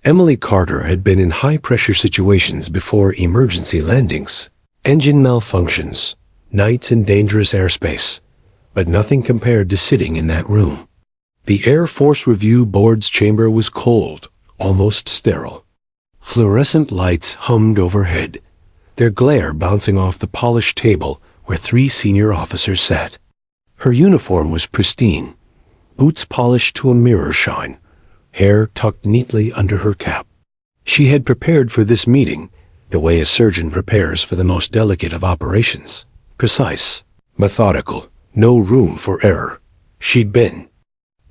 Emily Carter had been in high-pressure situations before: emergency landings, engine malfunctions, nights in dangerous airspace, but nothing compared to sitting in that room. The Air Force Review Board's chamber was cold, almost sterile. Fluorescent lights hummed overhead, their glare bouncing off the polished table where 3 senior officers sat. Her uniform was pristine, boots polished to a mirror shine, hair tucked neatly under her cap. She had prepared for this meeting the way a surgeon prepares for the most delicate of operations: precise, methodical, no room for error. She'd been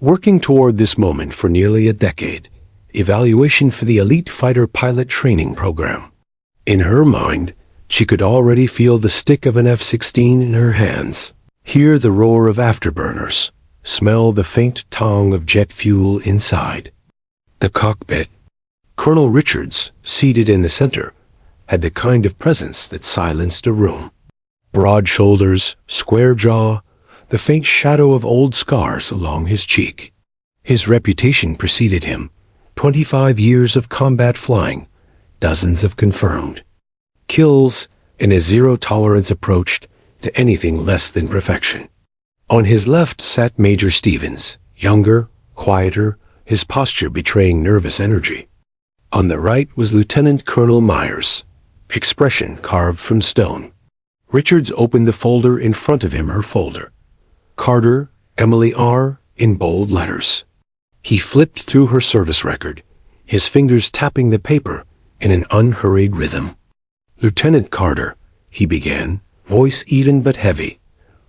working toward this moment for nearly a decade: evaluation for the elite fighter pilot training program. In her mind, she could already feel the stick of an F-16 in her hands, hear the roar of afterburners, smell the faint tang of jet fuel inside. The cockpit. Colonel Richards, seated in the center, had the kind of presence that silenced a room. Broad shoulders, square jaw, the faint shadow of old scars along his cheek. His reputation preceded him: 25 years of combat flying, dozens of confirmed kills, and a zero-tolerance approach to anything less than perfection. On his left sat Major Stevens, younger, quieter, his posture betraying nervous energy. On the right was Lieutenant Colonel Myers, expression carved from stone. Richards opened the folder in front of him, her folder. Carter, Emily R., in bold letters. He flipped through her service record, his fingers tapping the paper in an unhurried rhythm. "Lieutenant Carter," he began, voice even but heavy,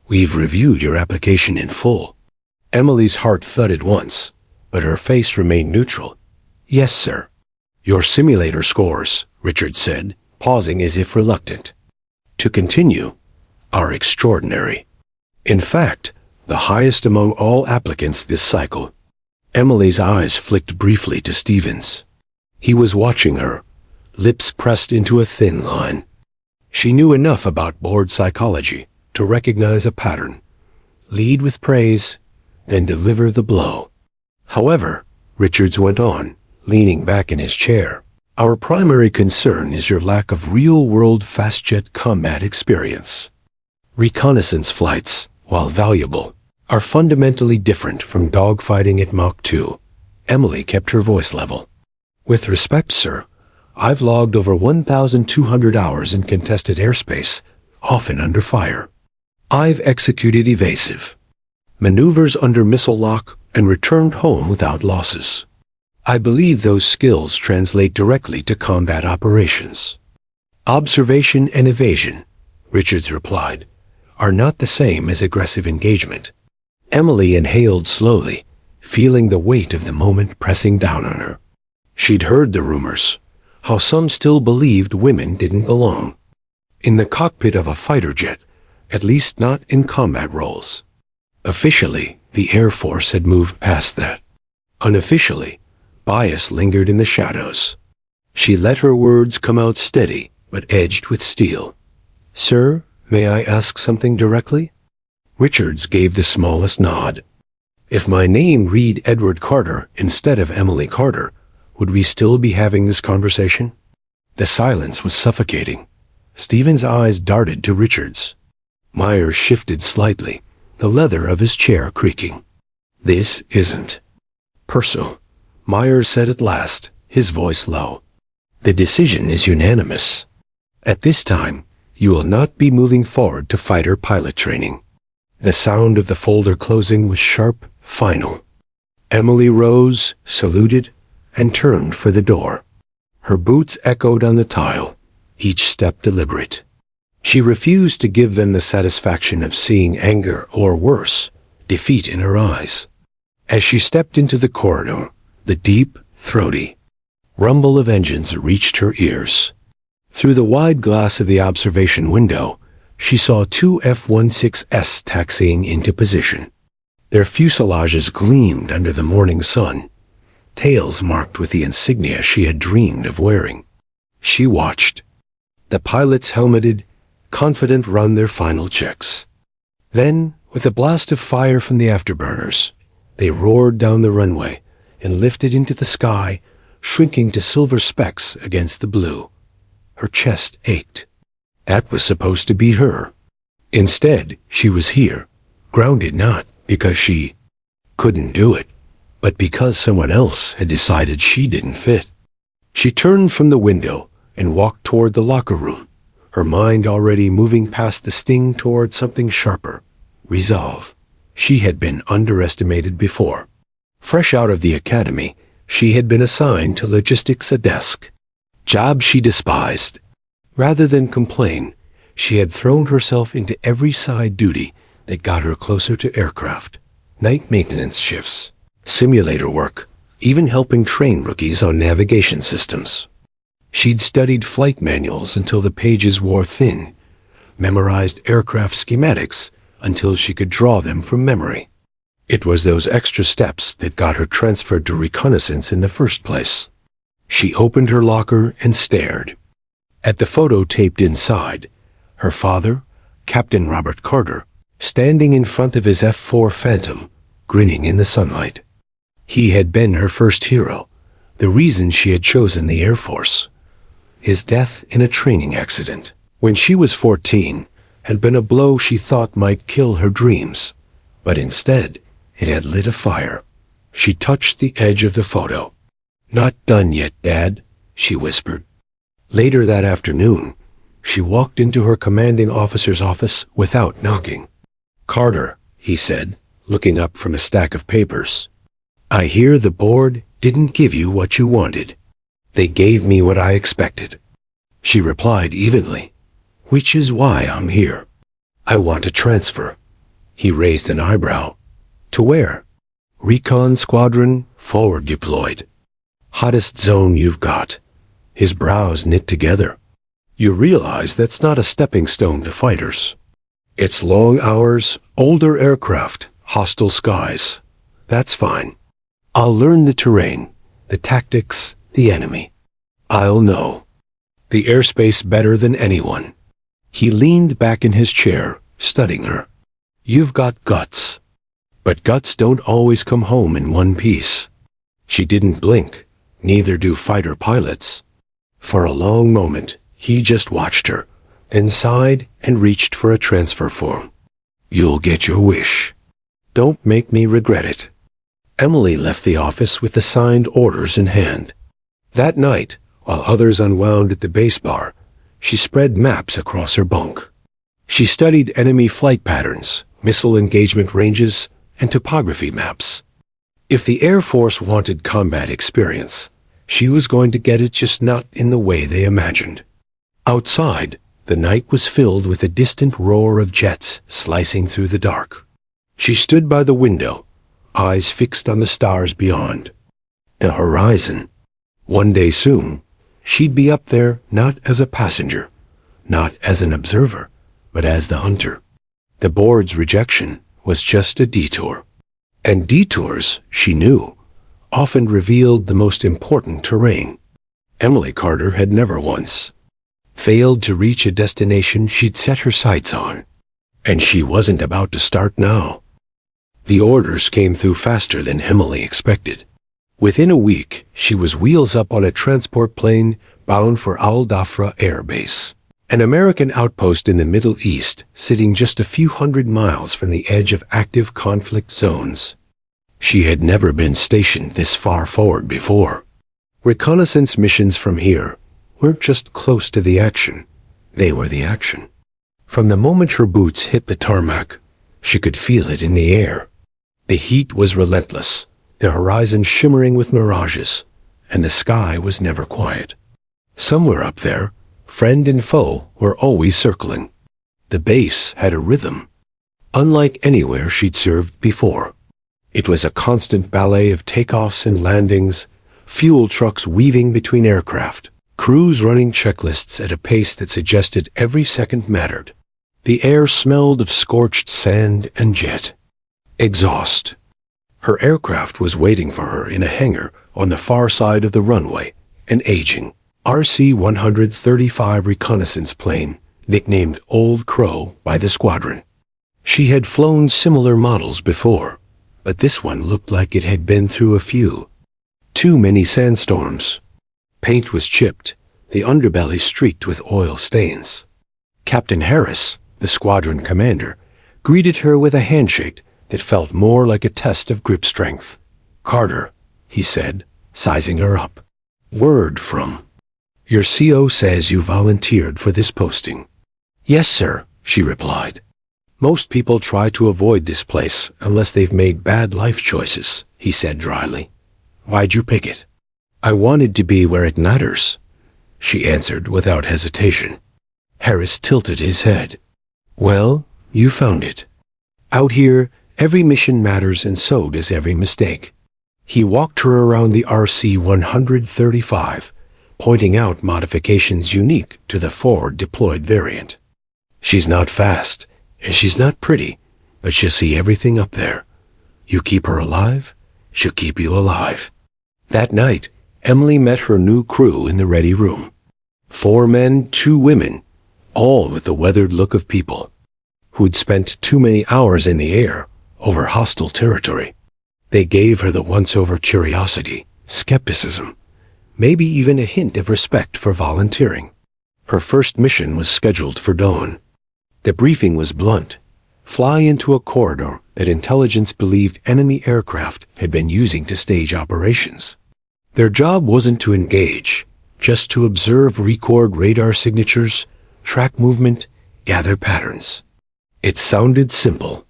"we've reviewed your application in full." Emily's heart thudded once, but her face remained neutral. "Yes, sir." "Your simulator scores," Richard said, pausing as if reluctant to continue, "are extraordinary. In fact, the highest among all applicants this cycle." Emily's eyes flicked briefly to Stevens. He was watching her, lips pressed into a thin line. She knew enough about board psychology to recognize a pattern: lead with praise, then deliver the blow. "However," Richards went on, leaning back in his chair, "our primary concern is your lack of real-world fast-jet combat experience. Reconnaissance flights, while valuable, are fundamentally different from dogfighting at Mach 2. Emily kept her voice level. "With respect, sir, I've logged over 1,200 hours in contested airspace, often under fire. I've executed evasive maneuvers under missile lock and returned home without losses. I believe those skills translate directly to combat operations." "Observation and evasion," Richards replied, "are not the same as aggressive engagement." Emily inhaled slowly, feeling the weight of the moment pressing down on her. She'd heard the rumors, how some still believed women didn't belong in the cockpit of a fighter jet, at least not in combat roles. Officially, the Air Force had moved past that. Unofficially, bias lingered in the shadows. She let her words come out steady, but edged with steel. "Sir, may I ask something directly?" Richards gave the smallest nod. "If my name read Edward Carter instead of Emily Carter, would we still be having this conversation?" The silence was suffocating. Stevens' eyes darted to Richards. Myers shifted slightly, the leather of his chair creaking. "This isn't personal," Myers said at last, his voice low. "The decision is unanimous. At this time, you will not be moving forward to fighter pilot training." The sound of the folder closing was sharp, final. Emily rose, saluted, and turned for the door. Her boots echoed on the tile, each step deliberate. She refused to give them the satisfaction of seeing anger or, worse, defeat in her eyes. As she stepped into the corridor, the deep, throaty rumble of engines reached her ears. Through the wide glass of the observation window, she saw 2 F-16s taxiing into position. Their fuselages gleamed under the morning sun, tails marked with the insignia she had dreamed of wearing. She watched. The pilots, helmeted, confident, run their final checks. Then, with a blast of fire from the afterburners, they roared down the runway and lifted into the sky, shrinking to silver specks against the blue. Her chest ached. That was supposed to be her. Instead, she was here, grounded not because she couldn't do it, but because someone else had decided she didn't fit. She turned from the window and walked toward the locker room, her mind already moving past the sting toward something sharper, resolve. She had been underestimated before. Fresh out of the academy, she had been assigned to logistics a desk, job she despised. Rather than complain, she had thrown herself into every side duty that got her closer to aircraft. Night maintenance shifts, simulator work, even helping train rookies on navigation systems. She'd studied flight manuals until the pages wore thin, memorized aircraft schematics until she could draw them from memory. It was those extra steps that got her transferred to reconnaissance in the first place. She opened her locker and stared. At the photo taped inside, her father, Captain Robert Carter, standing in front of his F-4 Phantom, grinning in the sunlight. He had been her first hero, the reason she had chosen the Air Force. His death in a training accident, when she was 14, had been a blow she thought might kill her dreams, but instead, it had lit a fire. She touched the edge of the photo. "Not done yet, Dad," she whispered. Later that afternoon, she walked into her commanding officer's office without knocking. "Carter," he said, looking up from a stack of papers. "I hear the board didn't give you what you wanted." "They gave me what I expected," she replied evenly, "which is why I'm here. I want to transfer." He raised an eyebrow. "To where?" "Recon Squadron, forward deployed. Hottest zone you've got." His brows knit together. "You realize that's not a stepping stone to fighters. It's long hours, older aircraft, hostile skies. That's fine. I'll learn the terrain, the tactics, the enemy. I'll know the airspace better than anyone." He leaned back in his chair, studying her. "You've got guts. But guts don't always come home in one piece." She didn't blink, neither do fighter pilots. For a long moment, he just watched her, then sighed and reached for a transfer form. "You'll get your wish. Don't make me regret it." Emily left the office with the signed orders in hand. That night, while others unwound at the base bar, she spread maps across her bunk. She studied enemy flight patterns, missile engagement ranges, and topography maps. If the Air Force wanted combat experience, she was going to get it, just not in the way they imagined. Outside, the night was filled with a distant roar of jets slicing through the dark. She stood by the window, eyes fixed on the stars beyond. The horizon. One day soon, she'd be up there not as a passenger, not as an observer, but as the hunter. The board's rejection was just a detour. And detours, she knew, often revealed the most important terrain. Emily Carter had never once failed to reach a destination she'd set her sights on. And she wasn't about to start now. The orders came through faster than Emily expected. Within a week, she was wheels up on a transport plane bound for Al Dhafra Air Base, an American outpost in the Middle East sitting just a few hundred miles from the edge of active conflict zones. She had never been stationed this far forward before. Reconnaissance missions from here weren't just close to the action, they were the action. From the moment her boots hit the tarmac, she could feel it in the air. The heat was relentless, the horizon shimmering with mirages, and the sky was never quiet. Somewhere up there, friend and foe were always circling. The base had a rhythm, unlike anywhere she'd served before. It was a constant ballet of takeoffs and landings, fuel trucks weaving between aircraft, crews running checklists at a pace that suggested every second mattered. The air smelled of scorched sand and jet. Exhaust. Her aircraft was waiting for her in a hangar on the far side of the runway, an aging RC-135 reconnaissance plane, nicknamed Old Crow by the squadron. She had flown similar models before, but this one looked like it had been through a few. Too many sandstorms. Paint was chipped, the underbelly streaked with oil stains. Captain Harris, the squadron commander, greeted her with a handshake that felt more like a test of grip strength. "Carter," he said, sizing her up. "Word from your CO says you volunteered for this posting." "Yes, sir," she replied. "Most people try to avoid this place unless they've made bad life choices," he said dryly. "Why'd you pick it?" "I wanted to be where it matters," she answered without hesitation. Harris tilted his head. "Well, you found it. Out here, every mission matters, and so does every mistake." He walked her around the RC-135, pointing out modifications unique to the forward-deployed variant. "She's not fast, and she's not pretty, but she'll see everything up there. You keep her alive, she'll keep you alive." That night, Emily met her new crew in the ready room. 4 men, 2 women, all with the weathered look of people who'd spent too many hours in the air over hostile territory. They gave her the once-over curiosity, skepticism, maybe even a hint of respect for volunteering. Her first mission was scheduled for dawn. The briefing was blunt. Fly into a corridor that intelligence believed enemy aircraft had been using to stage operations. Their job wasn't to engage, just to observe, record radar signatures, track movement, gather patterns. It sounded simple.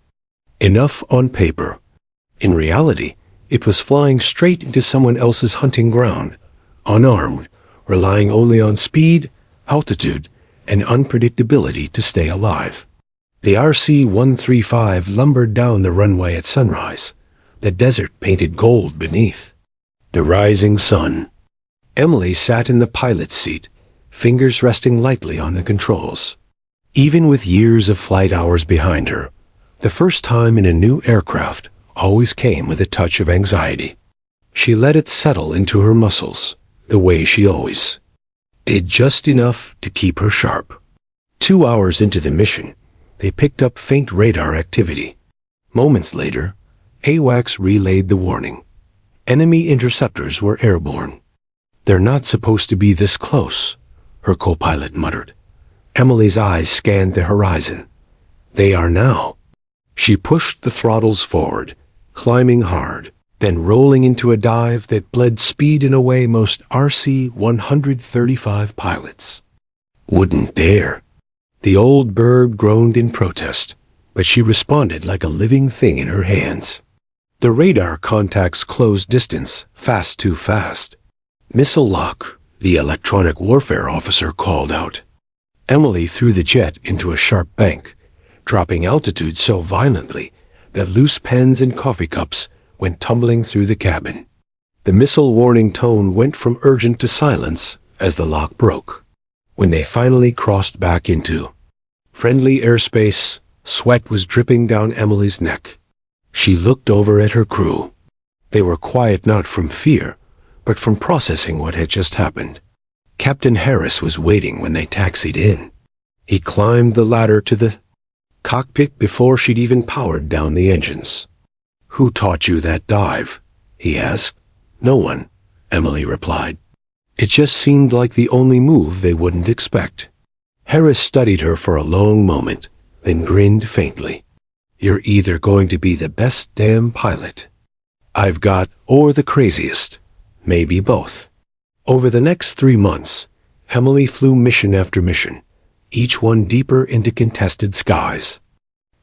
Enough on paper. In reality, it was flying straight into someone else's hunting ground, unarmed, relying only on speed, altitude, and unpredictability to stay alive. The RC-135 lumbered down the runway at sunrise, the desert painted gold beneath. The rising sun. Emily sat in the pilot's seat, fingers resting lightly on the controls. Even with years of flight hours behind her, the first time in a new aircraft always came with a touch of anxiety. She let it settle into her muscles, the way she always did, just enough to keep her sharp. 2 hours into the mission, they picked up faint radar activity. Moments later, AWACS relayed the warning. Enemy interceptors were airborne. "They're not supposed to be this close," her co-pilot muttered. Emily's eyes scanned the horizon. "They are now." She pushed the throttles forward, climbing hard, then rolling into a dive that bled speed in a way most RC-135 pilots wouldn't dare. The old bird groaned in protest, but she responded like a living thing in her hands. The radar contacts closed distance, fast too fast. "Missile lock," the electronic warfare officer called out. Emily threw the jet into a sharp bank, dropping altitude so violently that loose pens and coffee cups went tumbling through the cabin. The missile warning tone went from urgent to silence as the lock broke. When they finally crossed back into friendly airspace, sweat was dripping down Emily's neck. She looked over at her crew. They were quiet not from fear, but from processing what had just happened. Captain Harris was waiting when they taxied in. He climbed the ladder to the cockpit before she'd even powered down the engines. "Who taught you that dive?" he asked. "No one," Emily replied. It just seemed like the only move they wouldn't expect. Harris studied her for a long moment, then grinned faintly. "You're either going to be the best damn pilot I've got, or the craziest. Maybe both." Over the next 3 months, Emily flew mission after mission, each one deeper into contested skies.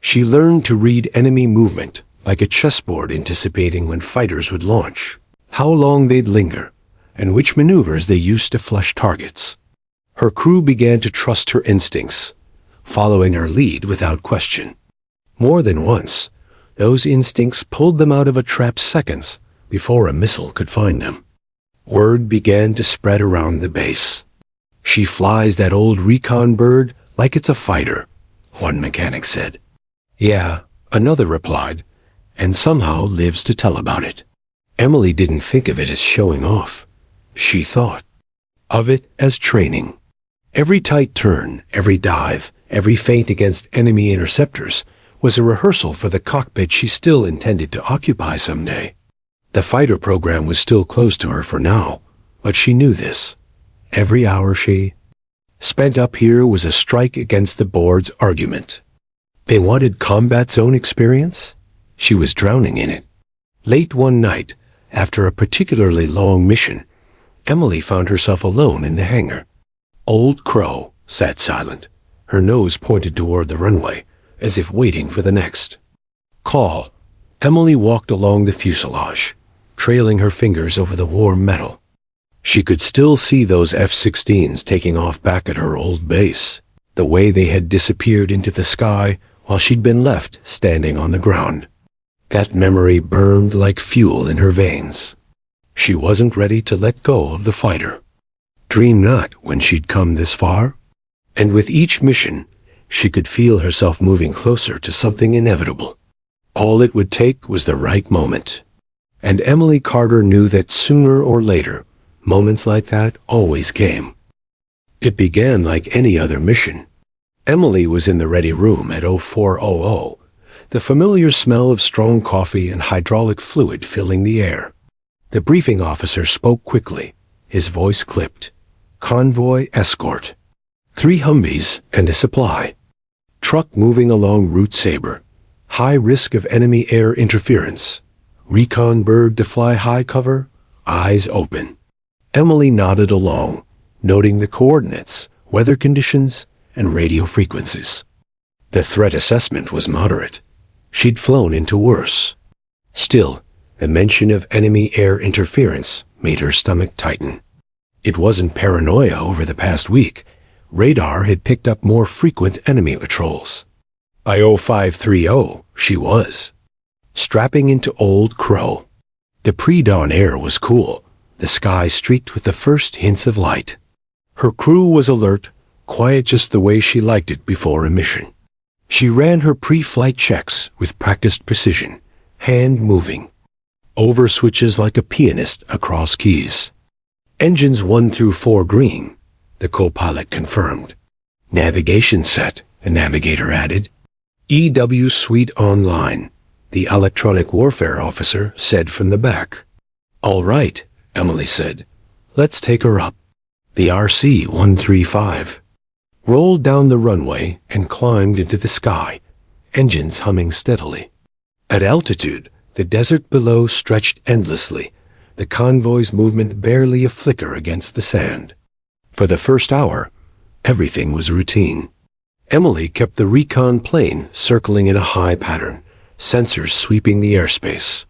She learned to read enemy movement like a chessboard, anticipating when fighters would launch, how long they'd linger, and which maneuvers they used to flush targets. Her crew began to trust her instincts, following her lead without question. More than once, those instincts pulled them out of a trap seconds before a missile could find them. Word began to spread around the base. "She flies that old recon bird like it's a fighter," one mechanic said. "Yeah," another replied, "and somehow lives to tell about it." Emily didn't think of it as showing off. She thought of it as training. Every tight turn, every dive, every feint against enemy interceptors was a rehearsal for the cockpit she still intended to occupy someday. The fighter program was still close to her for now, but she knew this. Every hour she spent up here was a strike against the board's argument. They wanted combat zone experience? She was drowning in it. Late one night, after a particularly long mission, Emily found herself alone in the hangar. Old Crow sat silent, her nose pointed toward the runway, as if waiting for the next call. Emily walked along the fuselage, trailing her fingers over the warm metal. She could still see those F-16s taking off back at her old base, the way they had disappeared into the sky while she'd been left standing on the ground. That memory burned like fuel in her veins. She wasn't ready to let go of the fighter. Dream not when she'd come this far. And with each mission, she could feel herself moving closer to something inevitable. All it would take was the right moment. And Emily Carter knew that sooner or later, moments like that always came. It began like any other mission. Emily was in the ready room at 0400, the familiar smell of strong coffee and hydraulic fluid filling the air. The briefing officer spoke quickly, his voice clipped. Convoy escort. 3 Humvees and a supply. Truck moving along Route Sabre. High risk of enemy air interference. Recon bird to fly high cover, eyes open. Emily nodded along, noting the coordinates, weather conditions, and radio frequencies. The threat assessment was moderate. She'd flown into worse. Still, the mention of enemy air interference made her stomach tighten. It wasn't paranoia over the past week. Radar had picked up more frequent enemy patrols. By 0530, she was strapping into Old Crow. The pre-dawn air was cool, the sky streaked with the first hints of light. Her crew was alert, quiet just the way she liked it before a mission. She ran her pre-flight checks with practiced precision, hand moving, over switches like a pianist across keys. Engines 1 through 4 green, the co-pilot confirmed. Navigation set, the navigator added. EW suite online, the electronic warfare officer said from the back. All right, Emily said. Let's take her up. The RC-135 rolled down the runway and climbed into the sky, engines humming steadily. At altitude, the desert below stretched endlessly, the convoy's movement barely a flicker against the sand. For the first hour, everything was routine. Emily kept the recon plane circling in a high pattern, sensors sweeping the airspace.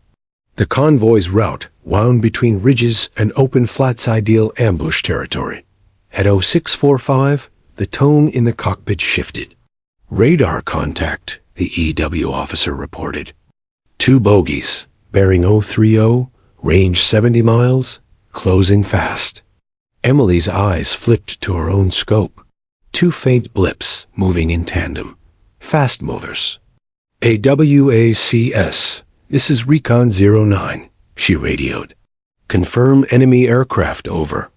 The convoy's route wound between ridges and open flats, ideal ambush territory. At 0645, the tone in the cockpit shifted. Radar contact, the EW officer reported. 2 bogies, bearing 030, range 70 miles, closing fast. Emily's eyes flipped to her own scope. 2 faint blips moving in tandem. Fast movers. AWACS, this is Recon 09, she radioed. Confirm enemy aircraft over.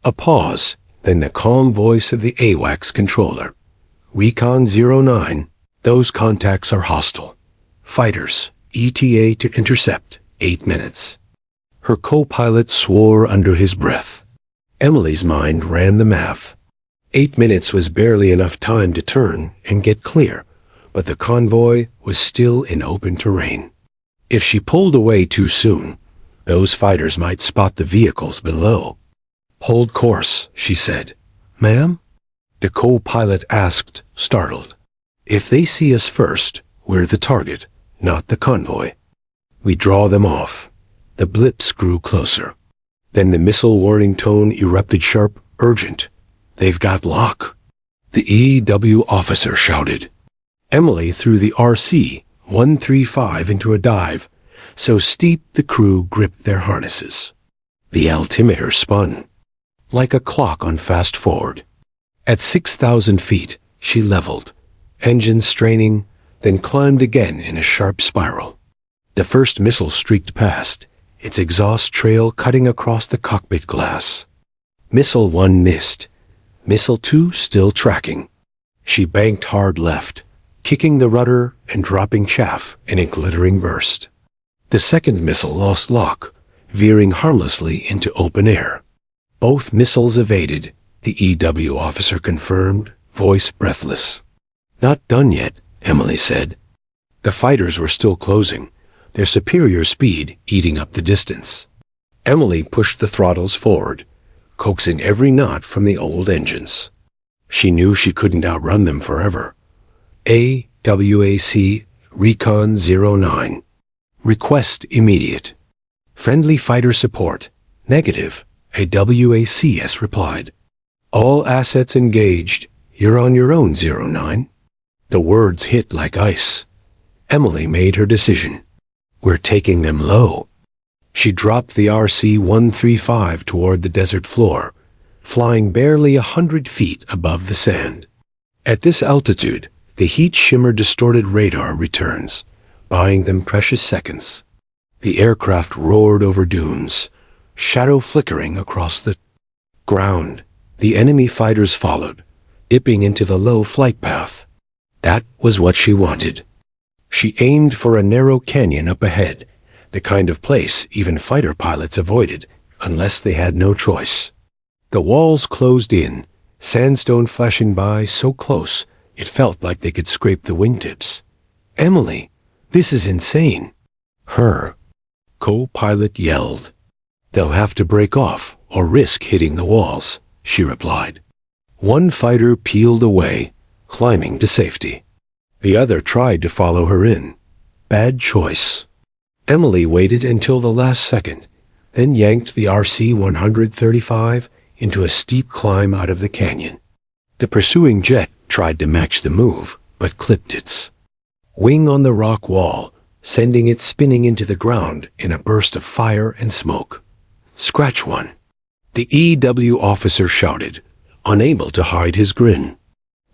A pause, then the calm voice of the AWACS controller. Recon 09, those contacts are hostile. Fighters, ETA to intercept, 8 minutes. Her co-pilot swore under his breath. Emily's mind ran the math. 8 minutes was barely enough time to turn and get clear, but the convoy was still in open terrain. If she pulled away too soon, those fighters might spot the vehicles below. Hold course, she said. Ma'am? The co-pilot asked, startled. If they see us first, we're the target, not the convoy. We draw them off. The blips grew closer. Then the missile warning tone erupted sharp, urgent. They've got lock. The EW officer shouted. Emily threw the RC-135 into a dive, so steep the crew gripped their harnesses. The altimeter spun, like a clock on fast forward. At 6,000 feet, she leveled, engines straining, then climbed again in a sharp spiral. The first missile streaked past, its exhaust trail cutting across the cockpit glass. Missile 1 missed. Missile 2 still tracking. She banked hard left, kicking the rudder and dropping chaff in a glittering burst. The second missile lost lock, veering harmlessly into open air. Both missiles evaded, the EW officer confirmed, voice breathless. Not done yet, Emily said. The fighters were still closing, their superior speed eating up the distance. Emily pushed the throttles forward, coaxing every knot from the old engines. She knew she couldn't outrun them forever. AWAC Recon 09. Request immediate. Friendly fighter support. Negative, AWACS replied. All assets engaged. You're on your own, 09. The words hit like ice. Emily made her decision. We're taking them low. She dropped the RC-135 toward the desert floor, flying barely 100 feet above the sand. At this altitude, the heat shimmer distorted radar returns, buying them precious seconds. The aircraft roared over dunes, shadow flickering across the ground. The enemy fighters followed, dipping into the low flight path. That was what she wanted. She aimed for a narrow canyon up ahead, the kind of place even fighter pilots avoided, unless they had no choice. The walls closed in, sandstone flashing by so close it felt like they could scrape the wingtips. Emily, this is insane. Her co-pilot yelled. They'll have to break off or risk hitting the walls, she replied. One fighter peeled away, climbing to safety. The other tried to follow her in. Bad choice. Emily waited until the last second, then yanked the RC-135 into a steep climb out of the canyon. The pursuing jet tried to match the move, but clipped its wing on the rock wall, sending it spinning into the ground in a burst of fire and smoke. Scratch one. The EW officer shouted, unable to hide his grin.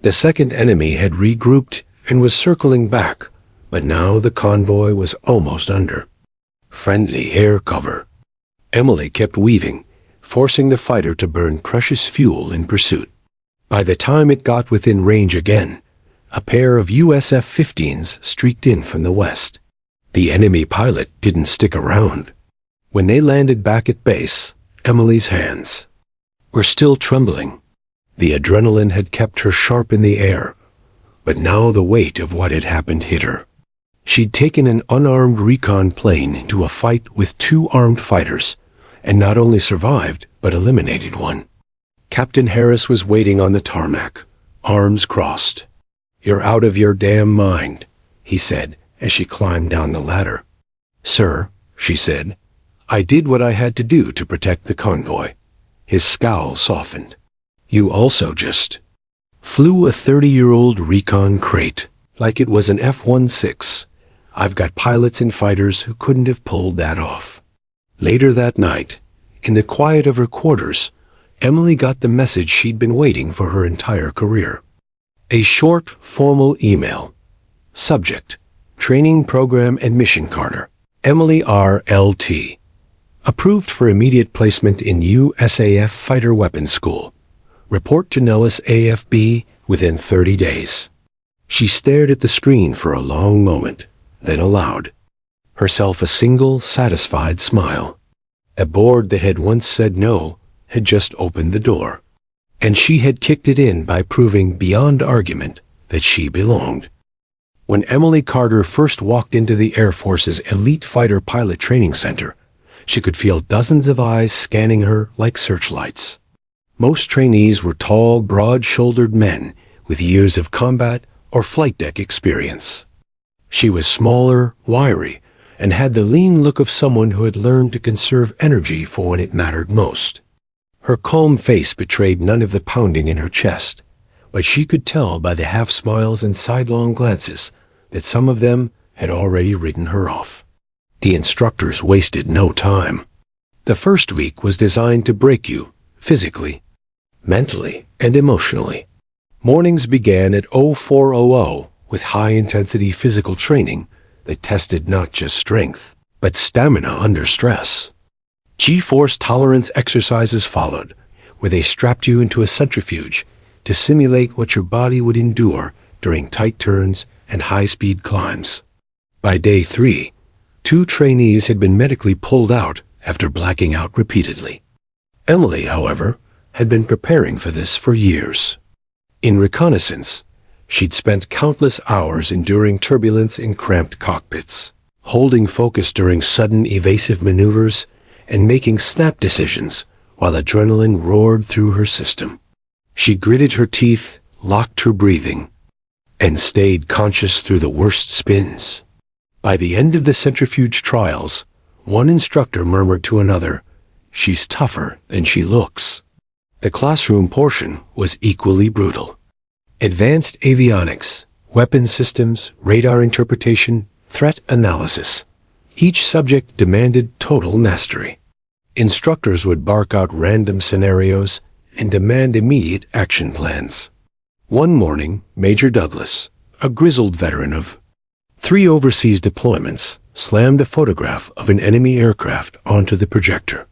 The second enemy had regrouped and was circling back, but now the convoy was almost under friendly air cover. Emily kept weaving, forcing the fighter to burn precious fuel in pursuit. By the time it got within range again, a pair of US F-15s streaked in from the west. The enemy pilot didn't stick around. When they landed back at base, Emily's hands were still trembling. The adrenaline had kept her sharp in the air, but now the weight of what had happened hit her. She'd taken an unarmed recon plane into a fight with two armed fighters, and not only survived, but eliminated one. Captain Harris was waiting on the tarmac, arms crossed. You're out of your damn mind, he said as she climbed down the ladder. Sir, she said, I did what I had to do to protect the convoy. His scowl softened. You also just flew a 30-year-old recon crate like it was an F-16. I've got pilots and fighters who couldn't have pulled that off. Later that night, in the quiet of her quarters, Emily got the message she'd been waiting for her entire career. A short, formal email. Subject: Training Program Admission Carter. Emily R. L.T. Approved for immediate placement in USAF Fighter Weapons School. Report to Nellis AFB within 30 days. She stared at the screen for a long moment, then allowed herself a single, satisfied smile. A board that had once said no had just opened the door, and she had kicked it in by proving beyond argument that she belonged. When Emily Carter first walked into the Air Force's Elite Fighter Pilot Training Center, she could feel dozens of eyes scanning her like searchlights. Most trainees were tall, broad-shouldered men with years of combat or flight deck experience. She was smaller, wiry, and had the lean look of someone who had learned to conserve energy for when it mattered most. Her calm face betrayed none of the pounding in her chest, but she could tell by the half-smiles and sidelong glances that some of them had already written her off. The instructors wasted no time. The first week was designed to break you, physically, mentally, and emotionally. Mornings began at 0400 with high-intensity physical training that tested not just strength, but stamina under stress. G-force tolerance exercises followed, where they strapped you into a centrifuge to simulate what your body would endure during tight turns and high-speed climbs. By day 3, 2 trainees had been medically pulled out after blacking out repeatedly. Emily, however, had been preparing for this for years. In reconnaissance, she'd spent countless hours enduring turbulence in cramped cockpits, holding focus during sudden evasive maneuvers, and making snap decisions while adrenaline roared through her system. She gritted her teeth, locked her breathing, and stayed conscious through the worst spins. By the end of the centrifuge trials, one instructor murmured to another, "She's tougher than she looks." The classroom portion was equally brutal. Advanced avionics, weapon systems, radar interpretation, threat analysis. Each subject demanded total mastery. Instructors would bark out random scenarios and demand immediate action plans. One morning, Major Douglas, a grizzled veteran of 3 overseas deployments, slammed a photograph of an enemy aircraft onto the projector.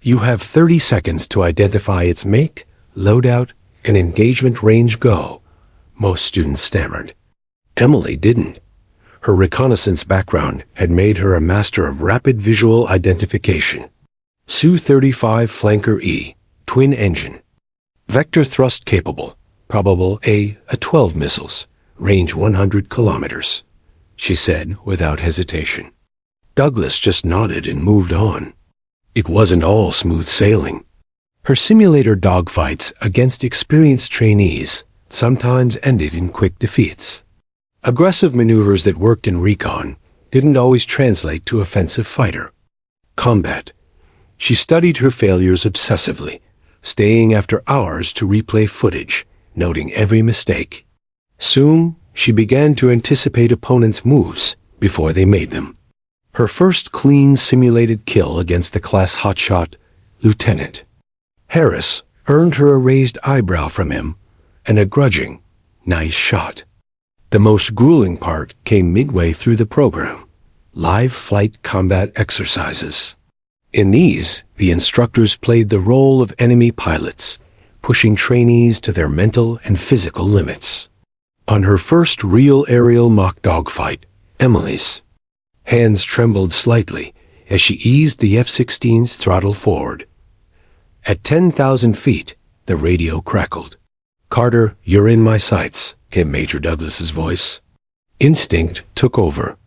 "You have 30 seconds to identify its make, loadout, and engagement range. Go," most students stammered. Emily didn't. Her reconnaissance background had made her a master of rapid visual identification. Su-35 Flanker E, twin engine. Vector thrust capable, probable A-12 missiles, range 100 kilometers, she said without hesitation. Douglas just nodded and moved on. It wasn't all smooth sailing. Her simulator dogfights against experienced trainees sometimes ended in quick defeats. Aggressive maneuvers that worked in recon didn't always translate to offensive fighter combat. She studied her failures obsessively, staying after hours to replay footage, noting every mistake. Soon, she began to anticipate opponents' moves before they made them. Her first clean simulated kill against the class hotshot, Lieutenant Harris, earned her a raised eyebrow from him and a grudging, "Nice shot." The most grueling part came midway through the program, live flight combat exercises. In these, the instructors played the role of enemy pilots, pushing trainees to their mental and physical limits. On her first real aerial mock dogfight, Emily's hands trembled slightly as she eased the F-16's throttle forward. At 10,000 feet, the radio crackled. "Carter, you're in my sights," came Major Douglas's voice. Instinct took over.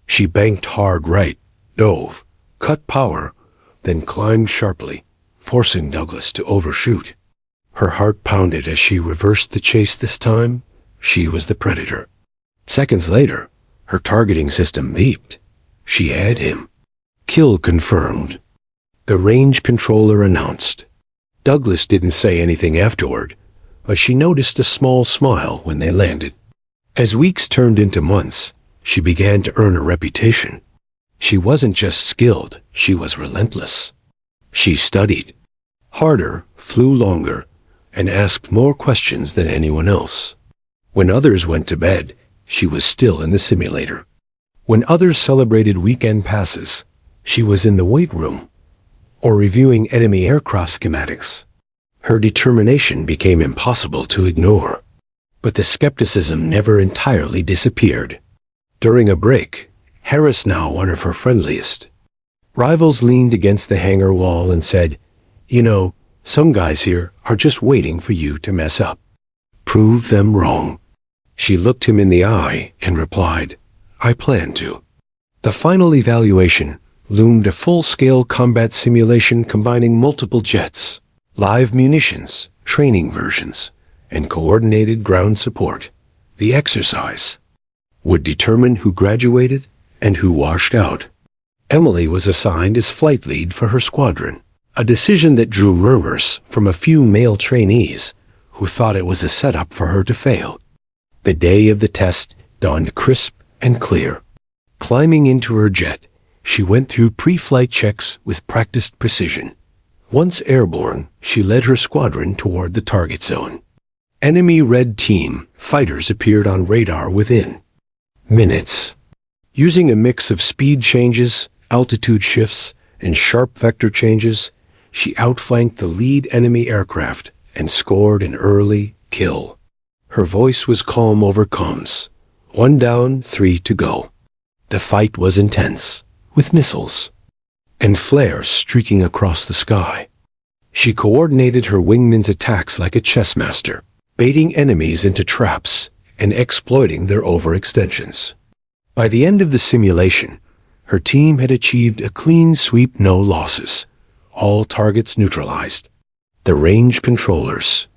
She banked hard right, dove, cut power, then climbed sharply, forcing Douglas to overshoot. Her heart pounded as she reversed the chase this time. She was the predator. Seconds later, her targeting system beeped. She had him. Kill confirmed. The range controller announced. Douglas didn't say anything afterward, but she noticed a small smile when they landed. As weeks turned into months, she began to earn a reputation. She wasn't just skilled, she was relentless. She studied harder, flew longer, and asked more questions than anyone else. When others went to bed, she was still in the simulator. When others celebrated weekend passes, she was in the weight room or reviewing enemy aircraft schematics. Her determination became impossible to ignore, but the skepticism never entirely disappeared. During a break, Harris, now one of her friendliest rivals, leaned against the hangar wall and said, "You know, some guys here are just waiting for you to mess up. Prove them wrong." She looked him in the eye and replied, "I plan to." The final evaluation loomed, a full-scale combat simulation combining multiple jets, live munitions, training versions, and coordinated ground support. The exercise would determine who graduated and who washed out. Emily was assigned as flight lead for her squadron, a decision that drew murmurs from a few male trainees who thought it was a setup for her to fail. The day of the test dawned crisp and clear. Climbing into her jet, she went through pre-flight checks with practiced precision. Once airborne, she led her squadron toward the target zone. Enemy red team fighters appeared on radar within minutes. Using a mix of speed changes, altitude shifts, and sharp vector changes, she outflanked the lead enemy aircraft and scored an early kill. Her voice was calm over comms. 1 down, 3 to go. The fight was intense, with missiles and flares streaking across the sky. She coordinated her wingmen's attacks like a chess master, baiting enemies into traps and exploiting their overextensions. By the end of the simulation, her team had achieved a clean sweep, no losses, all targets neutralized. The range controller's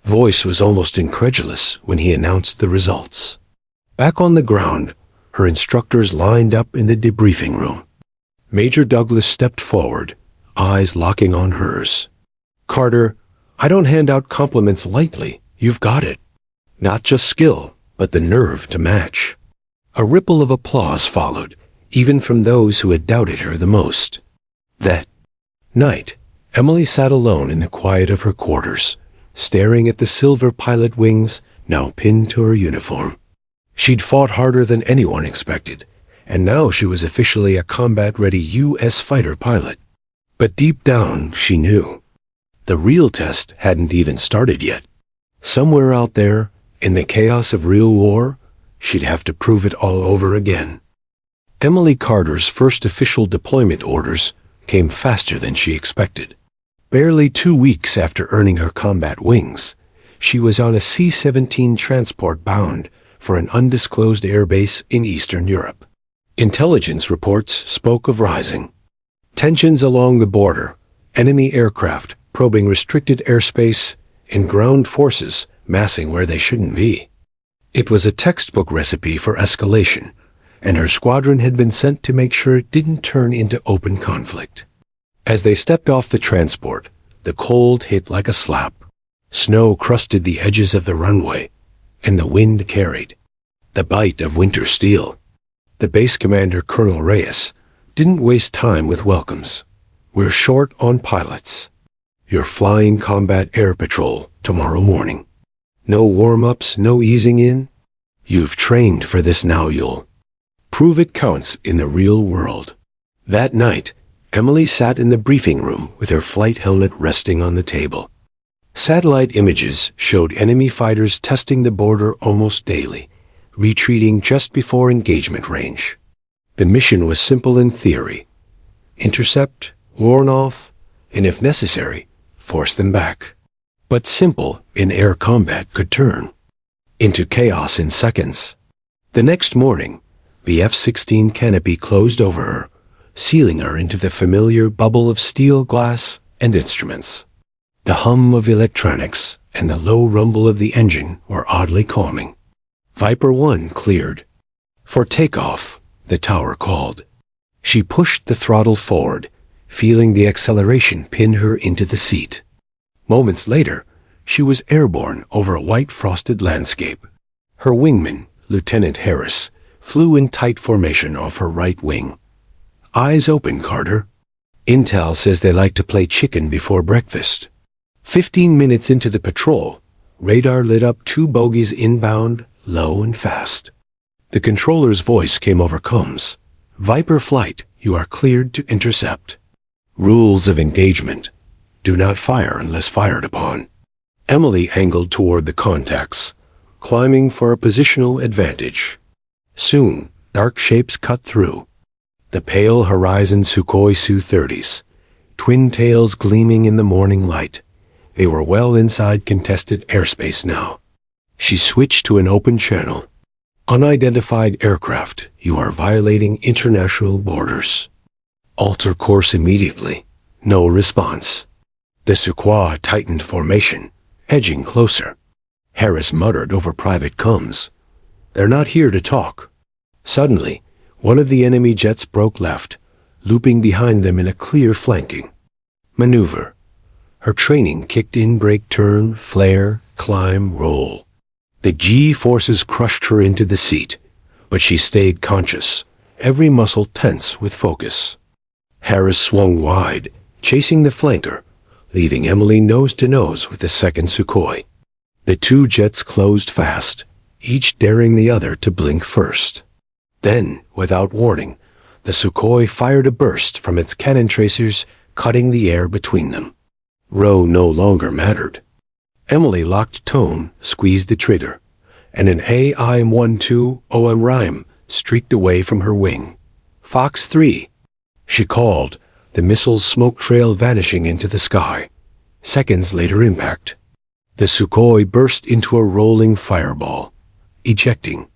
voice was almost incredulous when he announced the results. Back on the ground, her instructors lined up in the debriefing room. Major Douglas stepped forward, eyes locking on hers. "Carter, I don't hand out compliments lightly. You've got it. Not just skill, but the nerve to match." A ripple of applause followed, even from those who had doubted her the most. That night, Emily sat alone in the quiet of her quarters, staring at the silver pilot wings now pinned to her uniform. She'd fought harder than anyone expected, and now she was officially a combat-ready U.S. fighter pilot. But deep down, she knew the real test hadn't even started yet. Somewhere out there, in the chaos of real war, she'd have to prove it all over again. Emily Carter's first official deployment orders came faster than she expected. Barely 2 weeks after earning her combat wings, she was on a C-17 transport bound for an undisclosed airbase in Eastern Europe. Intelligence reports spoke of rising tensions along the border, enemy aircraft probing restricted airspace, and ground forces massing where they shouldn't be. It was a textbook recipe for escalation, and her squadron had been sent to make sure it didn't turn into open conflict. As they stepped off the transport, the cold hit like a slap. Snow crusted the edges of the runway, and the wind carried the bite of winter steel. The base commander, Colonel Reyes, didn't waste time with welcomes. "We're short on pilots. You're flying combat air patrol tomorrow morning. No warm-ups, no easing in. You've trained for this now. You'll prove it counts in the real world." That night, Emily sat in the briefing room with her flight helmet resting on the table. Satellite images showed enemy fighters testing the border almost daily, retreating just before engagement range. The mission was simple in theory: intercept, warn off, and if necessary, force them back. But simple in air combat could turn into chaos in seconds. The next morning, the F-16 canopy closed over her, sealing her into the familiar bubble of steel, glass, and instruments. The hum of electronics and the low rumble of the engine were oddly calming. Viper 1 cleared. For takeoff, the tower called. She pushed the throttle forward, feeling the acceleration pin her into the seat. Moments later, she was airborne over a white frosted landscape. Her wingman, Lieutenant Harris, flew in tight formation off her right wing. "Eyes open, Carter. Intel says they like to play chicken before breakfast." 15 minutes into the patrol, radar lit up 2 bogies inbound, low and fast. The controller's voice came over comms. "Viper flight, you are cleared to intercept. Rules of engagement: do not fire unless fired upon." Emily angled toward the contacts, climbing for a positional advantage. Soon, dark shapes cut through. The pale horizon Sukhoi Su-30s, twin tails gleaming in the morning light. They were well inside contested airspace now. She switched to an open channel. "Unidentified aircraft, you are violating international borders. Alter course immediately." No response. The Sukhoi tightened formation, edging closer. Harris muttered over private comms, "They're not here to talk." Suddenly, one of the enemy jets broke left, looping behind them in a clear flanking maneuver. Her training kicked in: brake, turn, flare, climb, roll. The G-forces crushed her into the seat, but she stayed conscious, every muscle tense with focus. Harris swung wide, chasing the flanker, leaving Emily nose to nose with the second Sukhoi. The 2 jets closed fast, each daring the other to blink first. Then, without warning, the Sukhoi fired a burst from its cannon tracers, cutting the air between them. Row no longer mattered. Emily locked tone, squeezed the trigger, and an AIM-12 OM rhyme streaked away from her wing. "Fox 3, She called, the missile's smoke trail vanishing into the sky. Seconds later impact. The Sukhoi burst into a rolling fireball, ejecting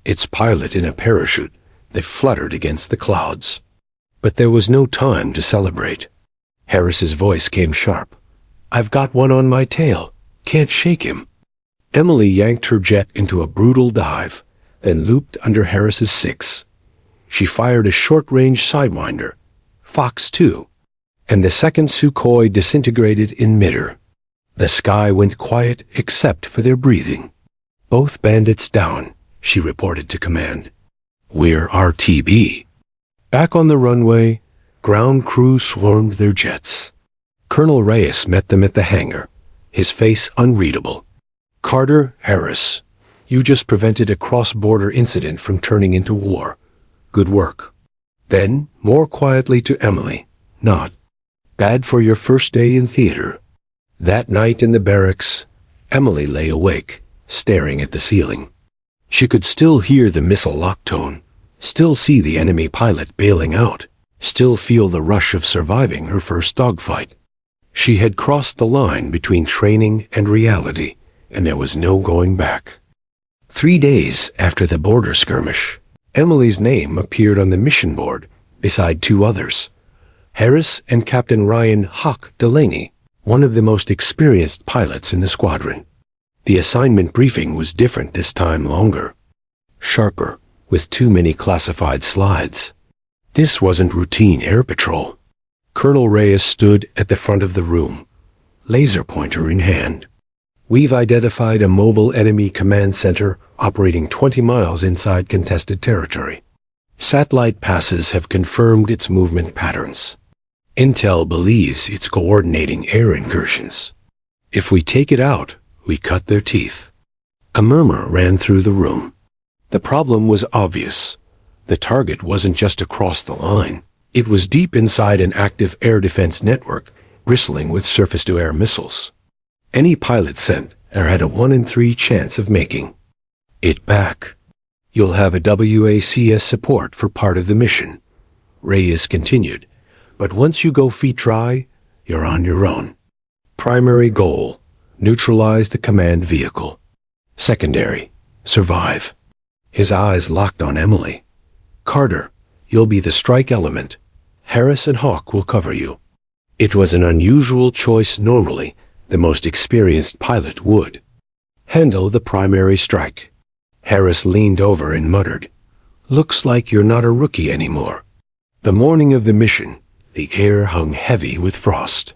its pilot in a parachute that fluttered against the clouds. But there was no time to celebrate. Harris's voice came sharp. "I've got one on my tail. Can't shake him." Emily yanked her jet into a brutal dive, then looped under Harris's 6. She fired a short-range sidewinder, Fox 2, and the second Sukhoi disintegrated in midair. The sky went quiet except for their breathing. "Both bandits down," she reported to command. "We're RTB." Back on the runway, ground crew swarmed their jets. Colonel Reyes met them at the hangar, his face unreadable. "Carter, Harris, you just prevented a cross-border incident from turning into war. Good work." Then, more quietly to Emily, "Not bad for your first day in theater." That night in the barracks, Emily lay awake, staring at the ceiling. She could still hear the missile lock tone, still see the enemy pilot bailing out, still feel the rush of surviving her first dogfight. She had crossed the line between training and reality, and there was no going back. 3 days after the border skirmish, Emily's name appeared on the mission board beside 2 others, Harris and Captain Ryan "Hawk" Delaney, one of the most experienced pilots in the squadron. The assignment briefing was different this time, longer, sharper, with too many classified slides. This wasn't routine air patrol. Colonel Reyes stood at the front of the room, laser pointer in hand. "We've identified a mobile enemy command center operating 20 miles inside contested territory. Satellite passes have confirmed its movement patterns. Intel believes it's coordinating air incursions. If we take it out, we cut their teeth." A murmur ran through the room. The problem was obvious. The target wasn't just across the line. It was deep inside an active air defense network, bristling with surface-to-air missiles. Any pilot sent had a 1 in 3 chance of making it back. "You'll have a WACS support for part of the mission," Reyes continued, "but once you go feet dry, you're on your own. Primary goal, neutralize the command vehicle. Secondary, survive." His eyes locked on Emily. "Carter, you'll be the strike element. Harris and Hawk will cover you." It was an unusual choice. Normally, the most experienced pilot would handle the primary strike. Harris leaned over and muttered, "Looks like you're not a rookie anymore." The morning of the mission, the air hung heavy with frost.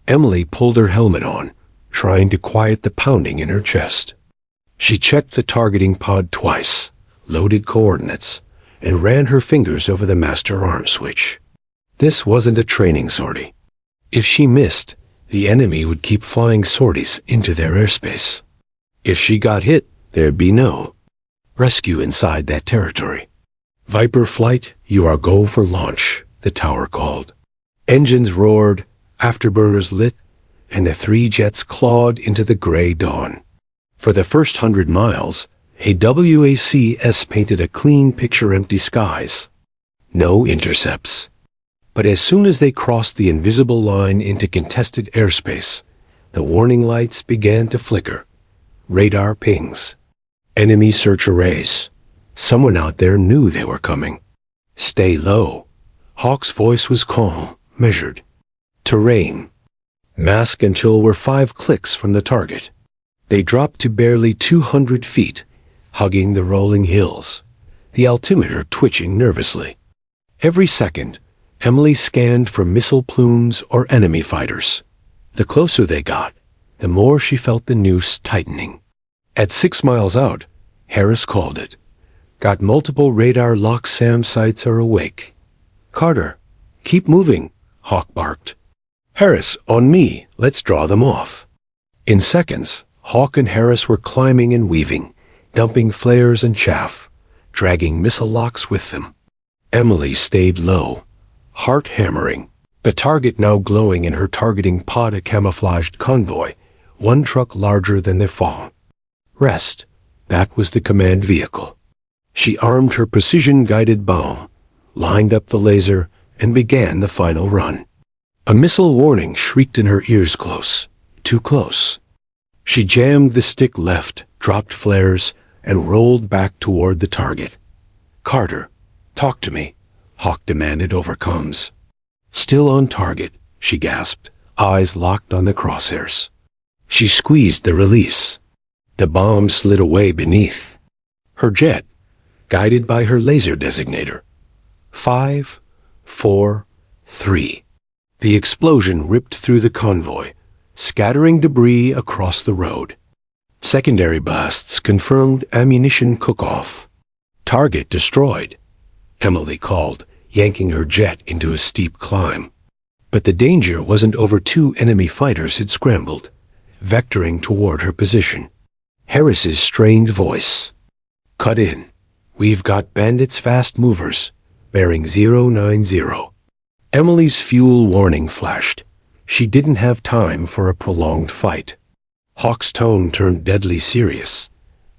Emily pulled her helmet on, trying to quiet the pounding in her chest. She checked the targeting pod twice, loaded coordinates, and ran her fingers over the master arm switch. This wasn't a training sortie. If she missed, the enemy would keep flying sorties into their airspace. If she got hit, there'd be no rescue inside that territory. "Viper flight, you are go for launch," the tower called. Engines roared, afterburners lit, and the 3 jets clawed into the gray dawn. For the first 100 miles, a WACS painted a clean picture, empty skies. No intercepts. But as soon as they crossed the invisible line into contested airspace, the warning lights began to flicker. Radar pings. Enemy search arrays. Someone out there knew they were coming. "Stay low." Hawk's voice was calm, measured. "Terrain. Mask until we're 5 clicks from the target." They dropped to barely 200 feet, hugging the rolling hills, the altimeter twitching nervously. Every second, Emily scanned for missile plumes or enemy fighters. The closer they got, the more she felt the noose tightening. At 6 miles out, Harris called it. "Got multiple radar lock SAM sites are awake." "Carter, keep moving," Hawk barked. "Harris, on me, let's draw them off." In seconds, Hawk and Harris were climbing and weaving, dumping flares and chaff, dragging missile locks with them. Emily stayed low, heart hammering, the target now glowing in her targeting pod, a camouflaged convoy, 1 truck larger than the fall. Rest. That was the command vehicle. She armed her precision-guided bow, lined up the laser, and began the final run. A missile warning shrieked in her ears close, too close. She jammed the stick left, dropped flares, and rolled back toward the target. "Carter, talk to me," Hawk demanded over comms. "Still on target," she gasped, eyes locked on the crosshairs. She squeezed the release. The bomb slid away beneath. Her jet, guided by her laser designator. 5, 4, 3. The explosion ripped through the convoy, scattering debris across the road. Secondary blasts confirmed ammunition cook-off. "Target destroyed," Emily called, yanking her jet into a steep climb. But the danger wasn't over. 2 enemy fighters had scrambled, vectoring toward her position. Harris's strained voice. "Cut in. We've got bandits fast movers, bearing 090. Emily's fuel warning flashed. She didn't have time for a prolonged fight. Hawk's tone turned deadly serious.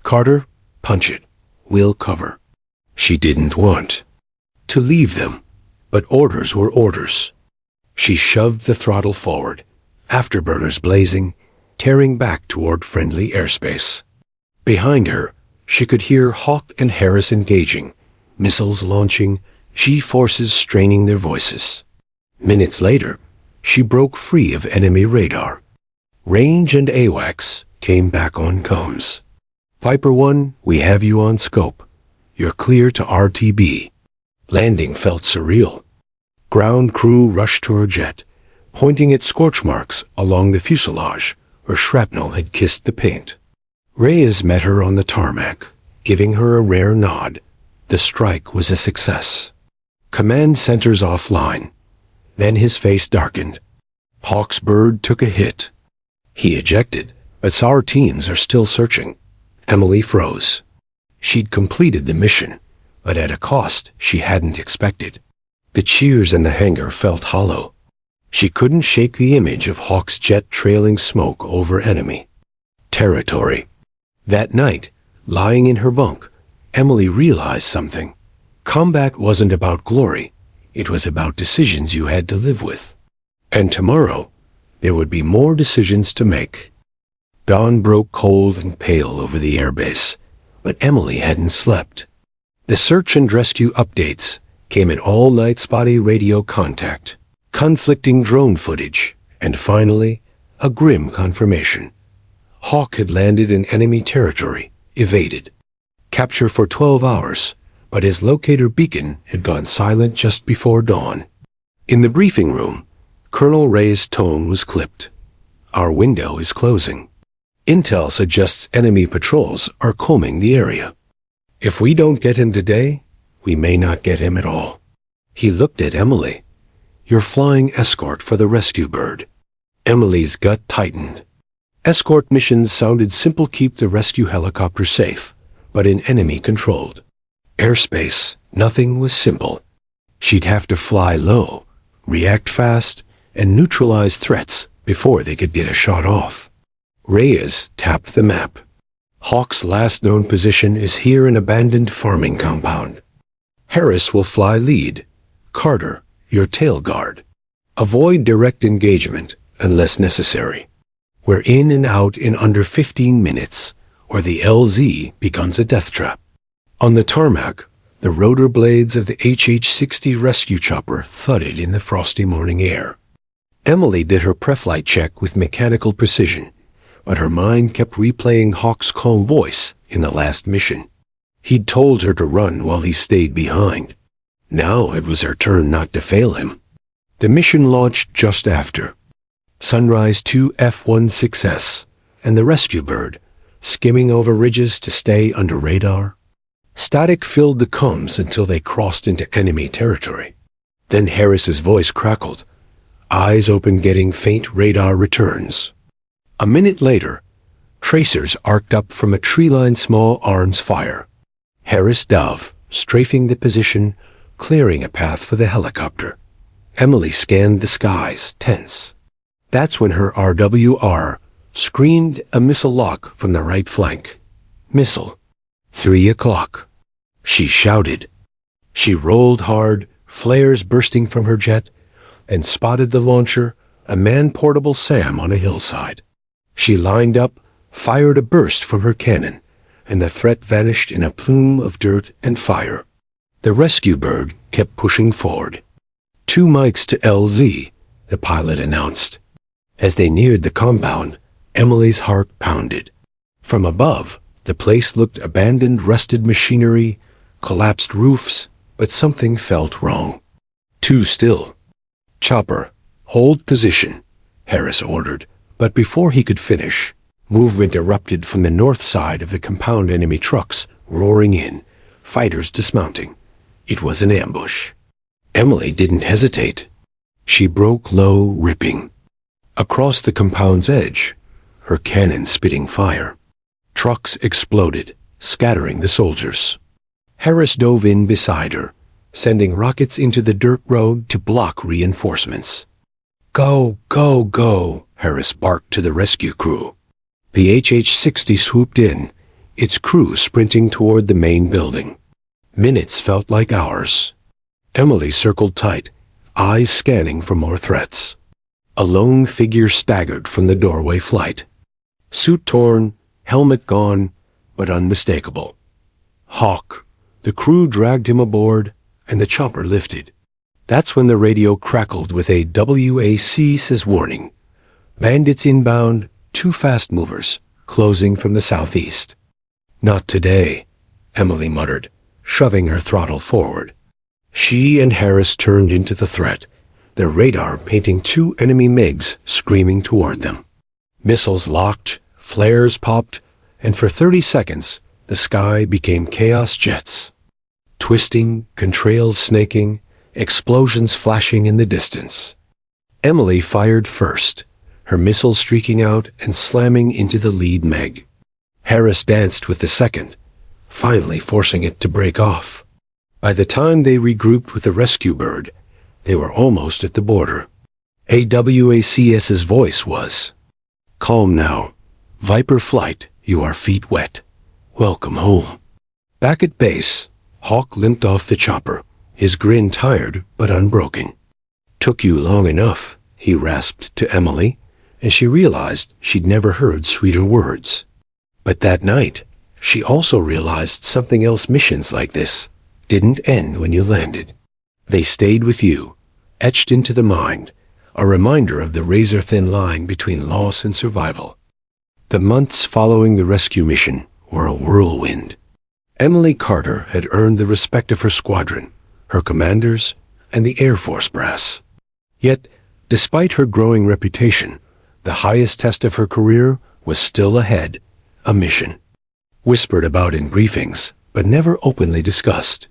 "Carter, punch it. We'll cover." She didn't want to leave them, but orders were orders. She shoved the throttle forward, afterburners blazing, tearing back toward friendly airspace. Behind her, she could hear Hawk and Harris engaging, missiles launching, G-forces straining their voices. Minutes later, she broke free of enemy radar. Range and AWACS came back on comms. "Viper 1, we have you on scope. You're clear to RTB." Landing felt surreal. Ground crew rushed to her jet, pointing at scorch marks along the fuselage where shrapnel had kissed the paint. Reyes met her on the tarmac, giving her a rare nod. The strike was a success. Command centers offline. Then his face darkened. Hawk's bird took a hit. He ejected, but our teams are still searching. Emily froze. She'd completed the mission, but at a cost she hadn't expected. The cheers in the hangar felt hollow. She couldn't shake the image of Hawk's jet trailing smoke over enemy territory. That night, lying in her bunk, Emily realized something. Combat wasn't about glory. It was about decisions you had to live with. And tomorrow, there would be more decisions to make. Dawn broke cold and pale over the airbase, but Emily hadn't slept. The search and rescue updates came in all-night spotty radio contact, conflicting drone footage, and finally, a grim confirmation. Hawk had landed in enemy territory, evaded. Capture for 12 hours, but his locator beacon had gone silent just before dawn. In the briefing room, Colonel Ray's tone was clipped. "Our window is closing. Intel suggests enemy patrols are combing the area. If we don't get him today, we may not get him at all." He looked at Emily. "You're flying escort for the rescue bird." Emily's gut tightened. Escort missions sounded simple: keep the rescue helicopter safe, but in enemy-controlled airspace, nothing was simple. She'd have to fly low, react fast, and neutralize threats before they could get a shot off. Reyes tapped the map. "Hawk's last known position is here in abandoned farming compound. Harris will fly lead. Carter, your tail guard. Avoid direct engagement unless necessary. We're in and out in under 15 minutes, or the LZ becomes a death trap." On the tarmac, the rotor blades of the HH-60 rescue chopper thudded in the frosty morning air. Emily did her pre-flight check with mechanical precision, but her mind kept replaying Hawk's calm voice in the last mission. He'd told her to run while he stayed behind. Now it was her turn not to fail him. The mission launched just after. Sunrise 2 F-16S and the rescue bird, skimming over ridges to stay under radar. Static filled the comms until they crossed into enemy territory. Then Harris's voice crackled, eyes open getting faint radar returns. A minute later, tracers arced up from a tree-lined small arms fire. Harris dove, strafing the position, clearing a path for the helicopter. Emily scanned the skies, tense. That's when her RWR screamed a missile lock from the right flank. Missile. 3 o'clock. She shouted. She rolled hard, flares bursting from her jet, and spotted the launcher, a man-portable SAM on a hillside. She lined up, fired a burst from her cannon, and the threat vanished in a plume of dirt and fire. The rescue bird kept pushing forward. 2 mics to LZ, the pilot announced. As they neared the compound, Emily's heart pounded. From above, the place looked abandoned, rusted machinery, collapsed roofs, but something felt wrong. Too still. "Chopper, hold position," Harris ordered, but before he could finish, movement erupted from the north side of the compound. Enemy trucks roaring in, fighters dismounting. It was an ambush. Emily didn't hesitate. She broke low, ripping. Across the compound's edge, her cannon spitting fire. Trucks exploded, scattering the soldiers. Harris dove in beside her, sending rockets into the dirt road to block reinforcements. "Go, go, go," Harris barked to the rescue crew. The HH-60 swooped in, its crew sprinting toward the main building. Minutes felt like hours. Emily circled tight, eyes scanning for more threats. A lone figure staggered from the doorway flight. Suit torn, helmet gone, but unmistakable. Hawk. The crew dragged him aboard, and the chopper lifted. That's when the radio crackled with a WAC says warning. Bandits inbound, 2 fast movers, closing from the southeast. "Not today," Emily muttered, shoving her throttle forward. She and Harris turned into the threat, their radar painting 2 enemy MiGs screaming toward them. Missiles locked, flares popped, and for 30 seconds, the sky became chaos jets. Twisting, contrails snaking, explosions flashing in the distance. Emily fired first, her missile streaking out and slamming into the lead MiG. Harris danced with the second, finally forcing it to break off. By the time they regrouped with the rescue bird, they were almost at the border. AWACS's voice was, "Calm now. Viper flight, you are feet wet. Welcome home." Back at base, Hawk limped off the chopper, his grin tired but unbroken. "Took you long enough," he rasped to Emily, and she realized she'd never heard sweeter words. But that night, she also realized something else. Missions like this didn't end when you landed. They stayed with you, etched into the mind, a reminder of the razor-thin line between loss and survival. The months following the rescue mission were a whirlwind. Emily Carter had earned the respect of her squadron, her commanders, and the Air Force brass. Yet, despite her growing reputation, the highest test of her career was still ahead, a mission. Whispered about in briefings, but never openly discussed.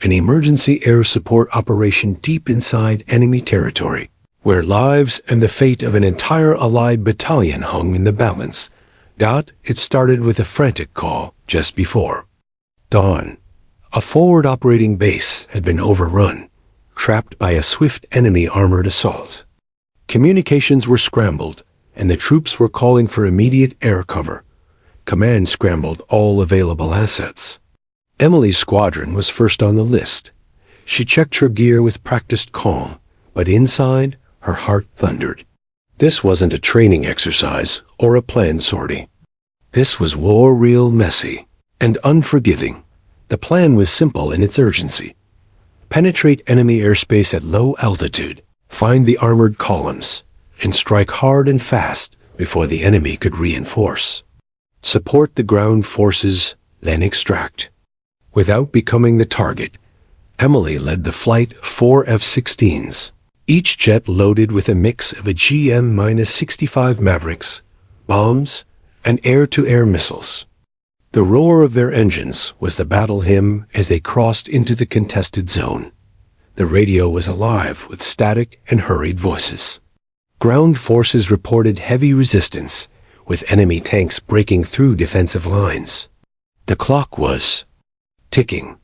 An emergency air support operation deep inside enemy territory, where lives and the fate of an entire Allied battalion hung in the balance. It started with a frantic call just before dawn. A forward operating base had been overrun, trapped by a swift enemy armored assault. Communications were scrambled, and the troops were calling for immediate air cover. Command scrambled all available assets. Emily's squadron was first on the list. She checked her gear with practiced calm, but inside, her heart thundered. This wasn't a training exercise or a planned sortie. This was war, real messy and unforgiving. The plan was simple in its urgency. Penetrate enemy airspace at low altitude, find the armored columns, and strike hard and fast before the enemy could reinforce. Support the ground forces, then extract. Without becoming the target, Emily led the flight of 4 F-16s, each jet loaded with a mix of a GM-65 Mavericks, bombs, and air-to-air missiles. The roar of their engines was the battle hymn as they crossed into the contested zone. The radio was alive with static and hurried voices. Ground forces reported heavy resistance, with enemy tanks breaking through defensive lines. The clock was ticking.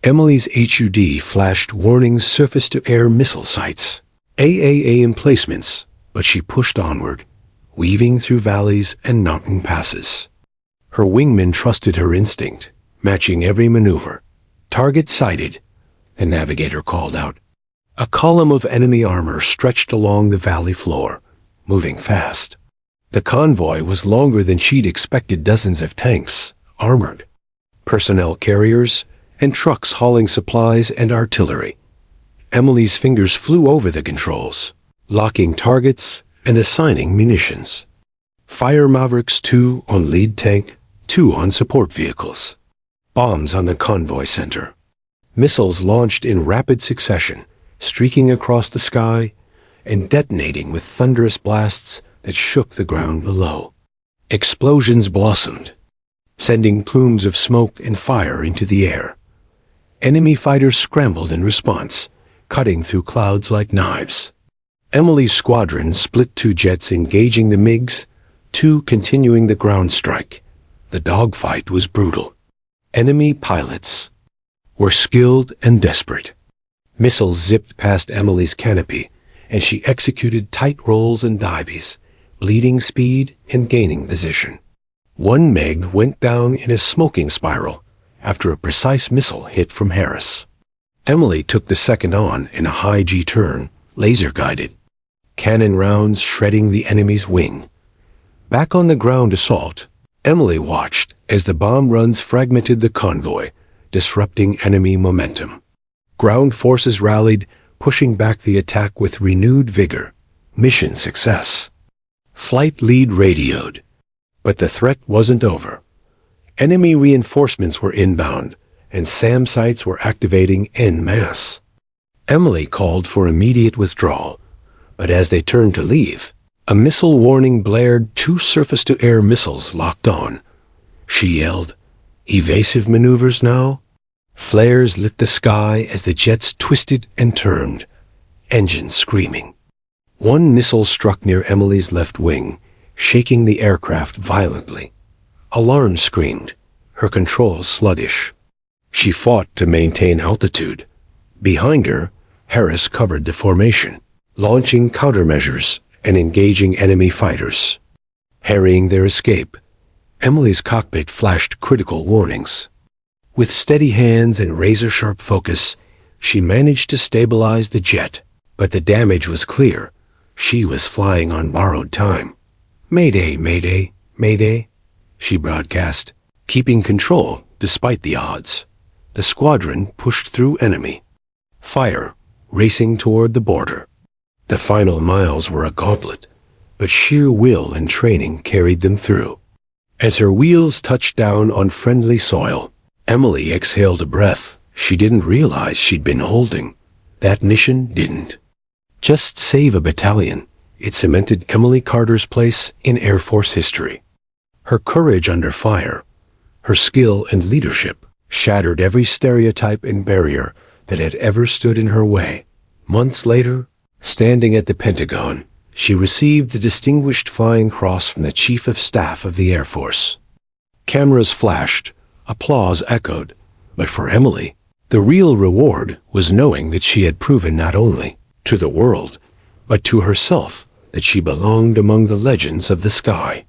Emily's HUD flashed warning surface-to-air missile sites, AAA emplacements, but she pushed onward, weaving through valleys and mountain passes. Her wingmen trusted her instinct, matching every maneuver. Target sighted. the navigator called out. A column of enemy armor stretched along the valley floor, moving fast. The convoy was longer than she'd expected. Dozens of tanks, armored, personnel carriers, and trucks hauling supplies and artillery. Emily's fingers flew over the controls, locking targets and assigning munitions. Fire Mavericks 2 on lead tank, 2 on support vehicles. Bombs on the convoy center. Missiles launched in rapid succession, streaking across the sky and detonating with thunderous blasts that shook the ground below. Explosions blossomed, sending plumes of smoke and fire into the air. Enemy fighters scrambled in response, cutting through clouds like knives. Emily's squadron split, 2 jets engaging the MiGs, 2 continuing the ground strike. The dogfight was brutal. Enemy pilots were skilled and desperate. Missiles zipped past Emily's canopy, and she executed tight rolls and dives, bleeding speed and gaining position. One MiG went down in a smoking spiral after a precise missile hit from Harris. Emily took the second on in a high G-turn, laser-guided, cannon rounds shredding the enemy's wing. Back on the ground assault, Emily watched as the bomb runs fragmented the convoy, disrupting enemy momentum. Ground forces rallied, pushing back the attack with renewed vigor. Mission success. Flight lead radioed. But the threat wasn't over. Enemy reinforcements were inbound, and SAM sites were activating en masse. Emily called for immediate withdrawal, but as they turned to leave, a missile warning blared. 2 surface-to-air missiles locked on. She yelled, "Evasive maneuvers now?" Flares lit the sky as the jets twisted and turned, engines screaming. One missile struck near Emily's left wing, shaking the aircraft violently. Alarm screamed, her controls sluggish. She fought to maintain altitude. Behind her, Harris covered the formation, launching countermeasures and engaging enemy fighters. Harrying their escape, Emily's cockpit flashed critical warnings. With steady hands and razor-sharp focus, she managed to stabilize the jet, but the damage was clear. She was flying on borrowed time. "Mayday, mayday, mayday," she broadcast, keeping control despite the odds. The squadron pushed through enemy fire, racing toward the border. The final miles were a gauntlet, but sheer will and training carried them through. As her wheels touched down on friendly soil, Emily exhaled a breath she didn't realize she'd been holding. That mission didn't just save a battalion. It cemented Emily Carter's place in Air Force history. Her courage under fire, her skill and leadership, shattered every stereotype and barrier that had ever stood in her way. Months later, standing at the Pentagon, she received the Distinguished Flying Cross from the Chief of Staff of the Air Force. Cameras flashed, applause echoed, but for Emily, the real reward was knowing that she had proven not only to the world, but to herself that she belonged among the legends of the sky.